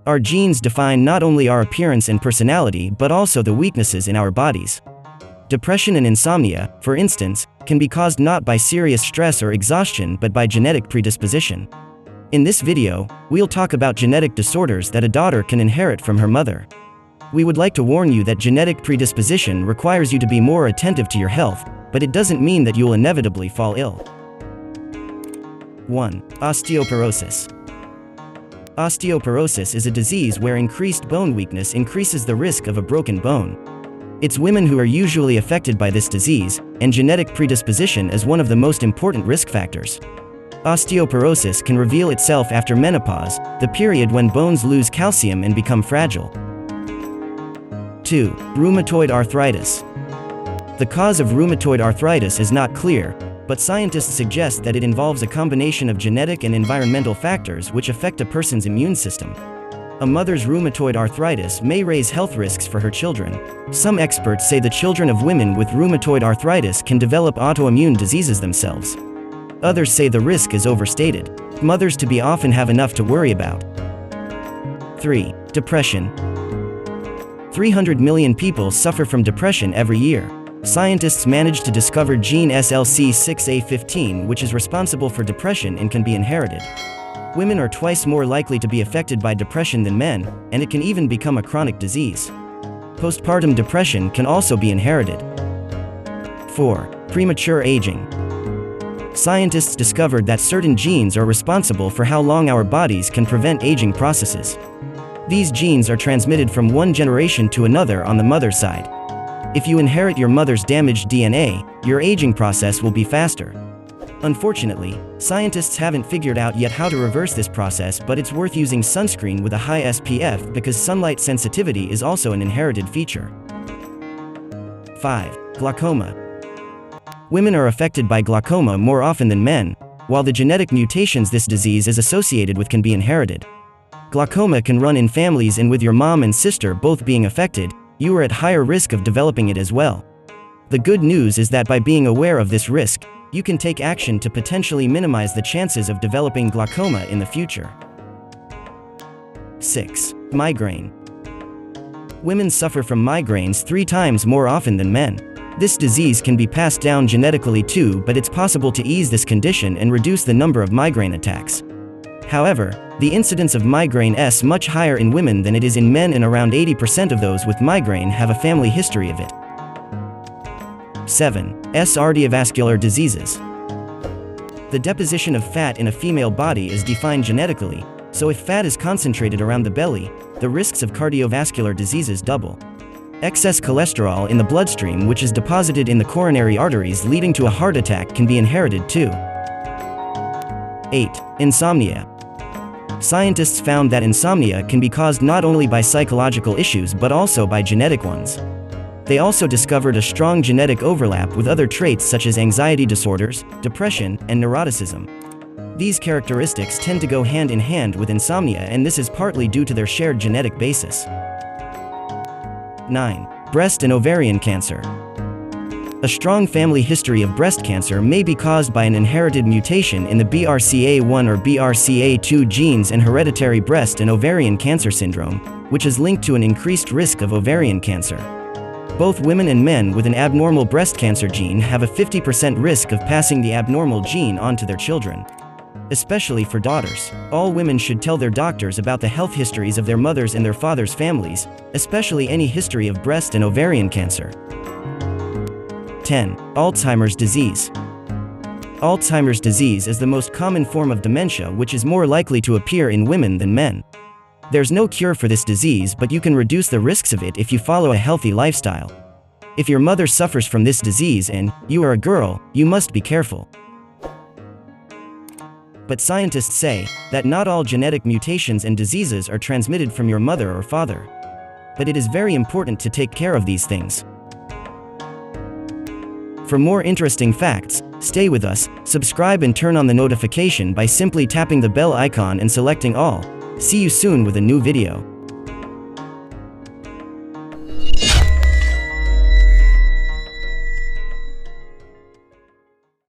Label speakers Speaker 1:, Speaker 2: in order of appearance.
Speaker 1: Our genes define not only our appearance and personality but also the weaknesses in our bodies. Depression and insomnia, for instance, can be caused not by serious stress or exhaustion but by genetic predisposition. In this video, we'll talk about genetic disorders that a daughter can inherit from her mother. We would like to warn you that genetic predisposition requires you to be more attentive to your health, but it doesn't mean that you'll inevitably fall ill. 1. Osteoporosis. Osteoporosis is a disease where increased bone weakness increases the risk of a broken bone. It's women who are usually affected by this disease, and genetic predisposition is one of the most important risk factors. Osteoporosis can reveal itself after menopause, the period when bones lose calcium and become fragile. 2. Rheumatoid arthritis. The cause of rheumatoid arthritis is not clear, but scientists suggest that it involves a combination of genetic and environmental factors which affect a person's immune system. A mother's rheumatoid arthritis may raise health risks for her children. Some experts say the children of women with rheumatoid arthritis can develop autoimmune diseases themselves. Others say the risk is overstated. Mothers to be often have enough to worry about. 3. Depression. 300 million people suffer from depression every year. Scientists managed to discover gene SLC6A15 which is responsible for depression and can be inherited. Women are twice more likely to be affected by depression than men, and it can even become a chronic disease. Postpartum depression can also be inherited. 4. Premature aging. Scientists discovered that certain genes are responsible for how long our bodies can prevent aging processes. These genes are transmitted from one generation to another on the mother's side. If you inherit your mother's damaged DNA, your aging process will be faster. Unfortunately, scientists haven't figured out yet how to reverse this process, but it's worth using sunscreen with a high SPF because sunlight sensitivity is also an inherited feature. 5. Glaucoma. Women are affected by glaucoma more often than men, while the genetic mutations this disease is associated with can be inherited. Glaucoma can run in families, and with your mom and sister both being affected, you are at higher risk of developing it as well. The good news is that by being aware of this risk, you can take action to potentially minimize the chances of developing glaucoma in the future. 6. Migraine. Women suffer from migraines 3 times more often than men. This disease can be passed down genetically too, but it's possible to ease this condition and reduce the number of migraine attacks. However, the incidence of migraine is much higher in women than it is in men, and around 80% of those with migraine have a family history of it. 7. Cardiovascular diseases. The deposition of fat in a female body is defined genetically, so if fat is concentrated around the belly, the risks of cardiovascular diseases double. Excess cholesterol in the bloodstream, which is deposited in the coronary arteries leading to a heart attack, can be inherited too. 8. Insomnia. Scientists found that insomnia can be caused not only by psychological issues but also by genetic ones. They also discovered a strong genetic overlap with other traits such as anxiety disorders, depression, and neuroticism. These characteristics tend to go hand in hand with insomnia, and this is partly due to their shared genetic basis. 9. Breast and ovarian cancer. A strong family history of breast cancer may be caused by an inherited mutation in the BRCA1 or BRCA2 genes and hereditary breast and ovarian cancer syndrome, which is linked to an increased risk of ovarian cancer. Both women and men with an abnormal breast cancer gene have a 50% risk of passing the abnormal gene on to their children. Especially for daughters, all women should tell their doctors about the health histories of their mothers and their fathers' families, especially any history of breast and ovarian cancer. 10. Alzheimer's disease. Alzheimer's disease is the most common form of dementia, which is more likely to appear in women than men. There's no cure for this disease, but you can reduce the risks of it if you follow a healthy lifestyle. If your mother suffers from this disease and you are a girl, you must be careful. But scientists say that not all genetic mutations and diseases are transmitted from your mother or father. But it is very important to take care of these things. For more interesting facts, stay with us, subscribe and turn on the notification by simply tapping the bell icon and selecting all. See you soon with a new video.